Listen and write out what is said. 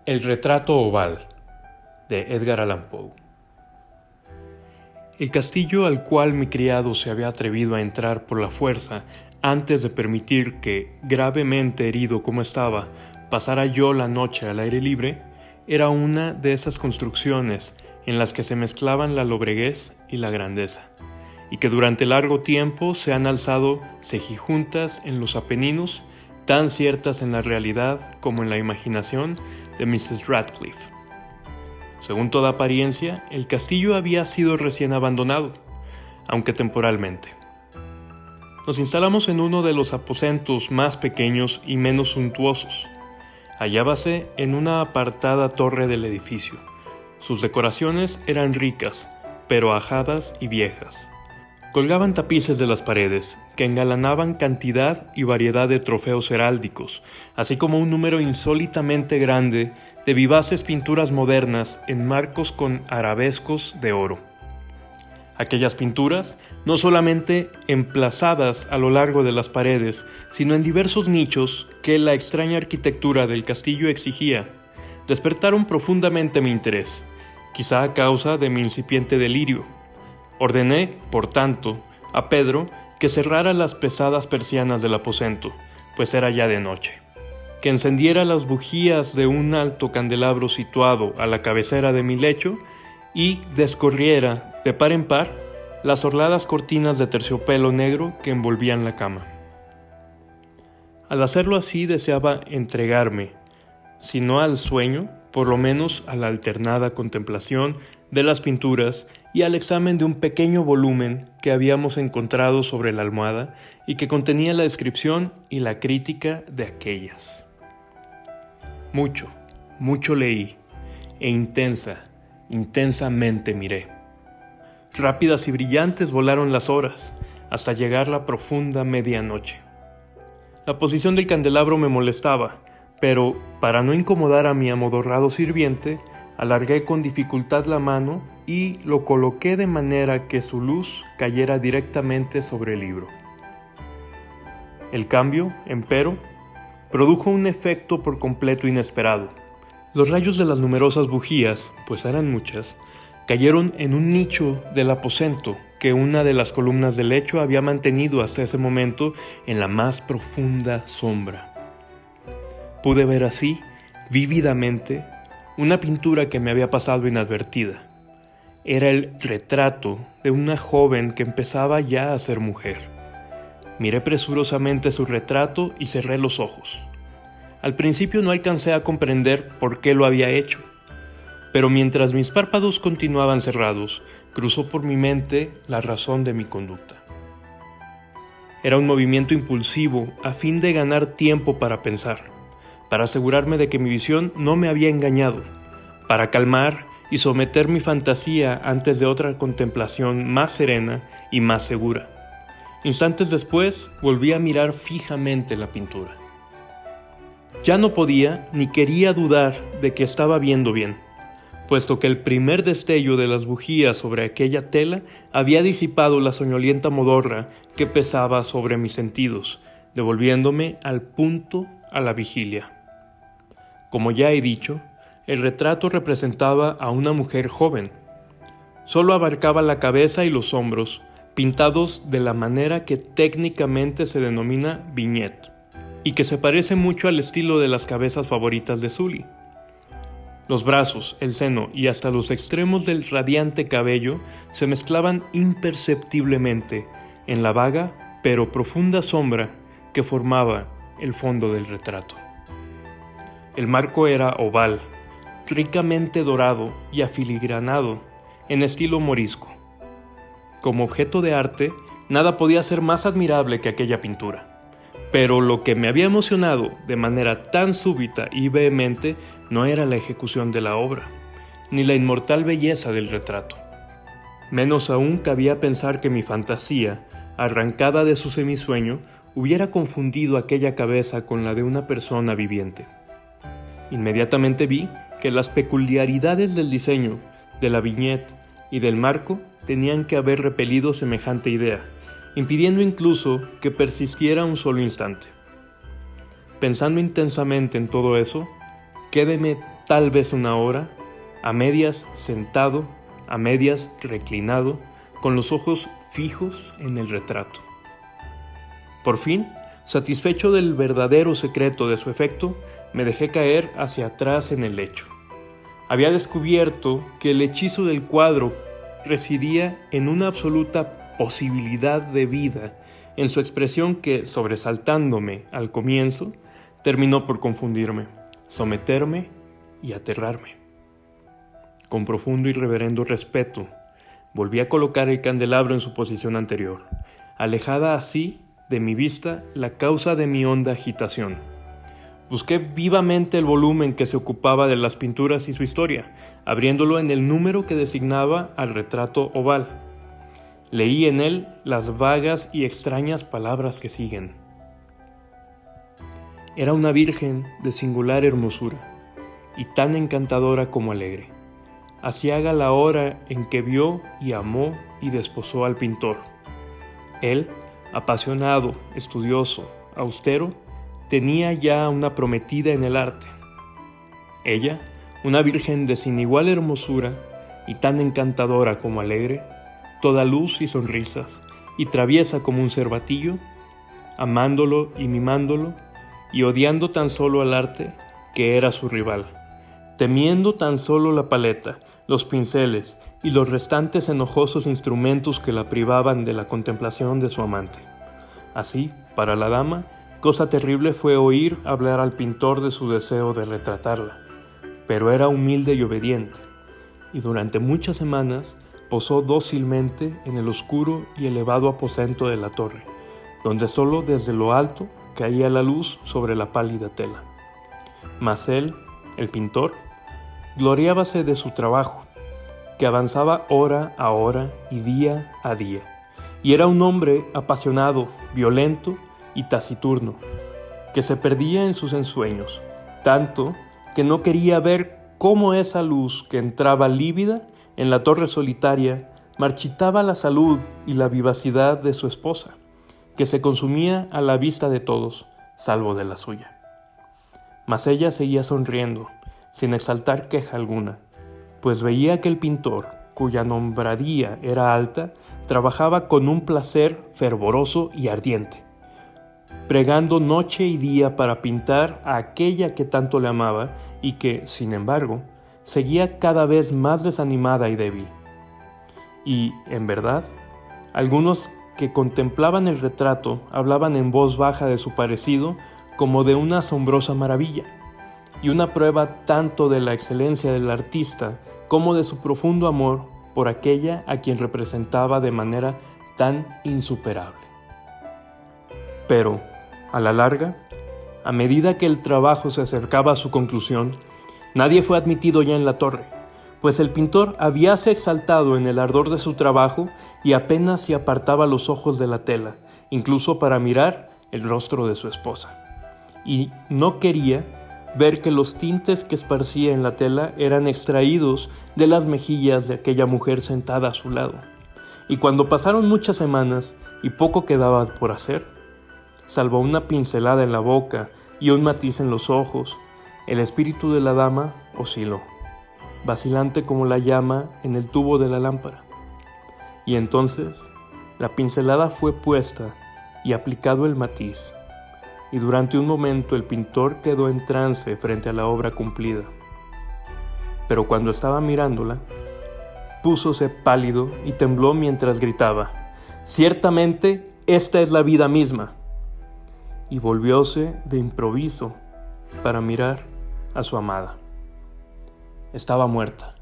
El retrato oval, de Edgar Allan Poe. El castillo al cual mi criado se había atrevido a entrar por la fuerza antes de permitir que, gravemente herido como estaba, pasara yo la noche al aire libre, era una de esas construcciones en las que se mezclaban la lobreguez y la grandeza, y que durante largo tiempo se han alzado cejijuntas en los Apeninos, tan ciertas en la realidad como en la imaginación de Mrs. Radcliffe. Según toda apariencia, el castillo había sido recién abandonado, aunque temporalmente. Nos instalamos en uno de los aposentos más pequeños y menos suntuosos. Hallábase en una apartada torre del edificio. Sus decoraciones eran ricas, pero ajadas y viejas. Colgaban tapices de las paredes, que engalanaban cantidad y variedad de trofeos heráldicos, así como un número insólitamente grande de vivaces pinturas modernas en marcos con arabescos de oro. Aquellas pinturas, no solamente emplazadas a lo largo de las paredes, sino en diversos nichos que la extraña arquitectura del castillo exigía, despertaron profundamente mi interés, quizá a causa de mi incipiente delirio. Ordené, por tanto, a Pedro que cerrara las pesadas persianas del aposento, pues era ya de noche, que encendiera las bujías de un alto candelabro situado a la cabecera de mi lecho y descorriera, de par en par, las orladas cortinas de terciopelo negro que envolvían la cama. Al hacerlo así deseaba entregarme, si no al sueño, por lo menos a la alternada contemplación de las pinturas y al examen de un pequeño volumen que habíamos encontrado sobre la almohada y que contenía la descripción y la crítica de aquellas. Mucho leí, e intensamente miré. Rápidas y brillantes volaron las horas, hasta llegar la profunda medianoche. La posición del candelabro me molestaba, pero para no incomodar a mi amodorrado sirviente, alargué con dificultad la mano y lo coloqué de manera que su luz cayera directamente sobre el libro. El cambio, empero, produjo un efecto por completo inesperado. Los rayos de las numerosas bujías, pues eran muchas, cayeron en un nicho del aposento que una de las columnas del lecho había mantenido hasta ese momento en la más profunda sombra. Pude ver así, vívidamente, una pintura que me había pasado inadvertida. Era el retrato de una joven que empezaba ya a ser mujer. Miré presurosamente su retrato y cerré los ojos. Al principio no alcancé a comprender por qué lo había hecho, pero mientras mis párpados continuaban cerrados, cruzó por mi mente la razón de mi conducta. Era un movimiento impulsivo a fin de ganar tiempo para pensar, para asegurarme de que mi visión no me había engañado, para calmar y someter mi fantasía antes de otra contemplación más serena y más segura. Instantes después volví a mirar fijamente la pintura. Ya no podía ni quería dudar de que estaba viendo bien, puesto que el primer destello de las bujías sobre aquella tela había disipado la soñolienta modorra que pesaba sobre mis sentidos, devolviéndome al punto a la vigilia. Como ya he dicho, el retrato representaba a una mujer joven. Solo abarcaba la cabeza y los hombros, pintados de la manera que técnicamente se denomina vignette, y que se parece mucho al estilo de las cabezas favoritas de Sully. Los brazos, el seno y hasta los extremos del radiante cabello se mezclaban imperceptiblemente en la vaga pero profunda sombra que formaba el fondo del retrato. El marco era oval, ricamente dorado y afiligranado en estilo morisco. Como objeto de arte, nada podía ser más admirable que aquella pintura. Pero lo que me había emocionado de manera tan súbita y vehemente no era la ejecución de la obra, ni la inmortal belleza del retrato. Menos aún cabía pensar que mi fantasía, arrancada de su semisueño, hubiera confundido aquella cabeza con la de una persona viviente. Inmediatamente vi que las peculiaridades del diseño, de la vignette y del marco tenían que haber repelido semejante idea, impidiendo incluso que persistiera un solo instante. Pensando intensamente en todo eso, quédeme tal vez una hora, a medias sentado, a medias reclinado, con los ojos fijos en el retrato. Por fin, satisfecho del verdadero secreto de su efecto, me dejé caer hacia atrás en el lecho. Había descubierto que el hechizo del cuadro residía en una absoluta posibilidad de vida en su expresión que, sobresaltándome al comienzo, terminó por confundirme, someterme y aterrarme. Con profundo y reverendo respeto, volví a colocar el candelabro en su posición anterior, alejada así de mi vista la causa de mi honda agitación. Busqué vivamente el volumen que se ocupaba de las pinturas y su historia, abriéndolo en el número que designaba al retrato oval. Leí en él las vagas y extrañas palabras que siguen. Era una virgen de singular hermosura, y tan encantadora como alegre. Aciaga la hora en que vio y amó y desposó al pintor. Él, apasionado, estudioso, austero, tenía ya una prometida en el arte. Ella, una virgen de sin igual hermosura y tan encantadora como alegre, toda luz y sonrisas, y traviesa como un cervatillo, amándolo y mimándolo, y odiando tan solo al arte, que era su rival, temiendo tan solo la paleta, los pinceles y los restantes enojosos instrumentos que la privaban de la contemplación de su amante. Así, para la dama, cosa terrible fue oír hablar al pintor de su deseo de retratarla, pero era humilde y obediente, y durante muchas semanas posó dócilmente en el oscuro y elevado aposento de la torre, donde solo desde lo alto caía la luz sobre la pálida tela. Mas él, el pintor, gloriábase de su trabajo, que avanzaba hora a hora y día a día, y era un hombre apasionado, violento y taciturno, que se perdía en sus ensueños, tanto que no quería ver cómo esa luz que entraba lívida en la torre solitaria marchitaba la salud y la vivacidad de su esposa, que se consumía a la vista de todos, salvo de la suya. Mas ella seguía sonriendo, sin exaltar queja alguna, pues veía que el pintor, cuya nombradía era alta, trabajaba con un placer fervoroso y ardiente, pregando noche y día para pintar a aquella que tanto le amaba y que, sin embargo, seguía cada vez más desanimada y débil. Y, en verdad, algunos que contemplaban el retrato hablaban en voz baja de su parecido como de una asombrosa maravilla, y una prueba tanto de la excelencia del artista como de su profundo amor por aquella a quien representaba de manera tan insuperable. Pero, a la larga, a medida que el trabajo se acercaba a su conclusión, nadie fue admitido ya en la torre, pues el pintor habíase exaltado en el ardor de su trabajo y apenas se apartaba los ojos de la tela, incluso para mirar el rostro de su esposa. Y no quería ver que los tintes que esparcía en la tela eran extraídos de las mejillas de aquella mujer sentada a su lado. Y cuando pasaron muchas semanas y poco quedaba por hacer, salvo una pincelada en la boca y un matiz en los ojos, el espíritu de la dama osciló, vacilante como la llama en el tubo de la lámpara. Y entonces la pincelada fue puesta y aplicado el matiz, y durante un momento el pintor quedó en trance frente a la obra cumplida. Pero cuando estaba mirándola, púsose pálido y tembló mientras gritaba: «Ciertamente, esta es la vida misma», y volvióse de improviso para mirar a su amada. Estaba muerta.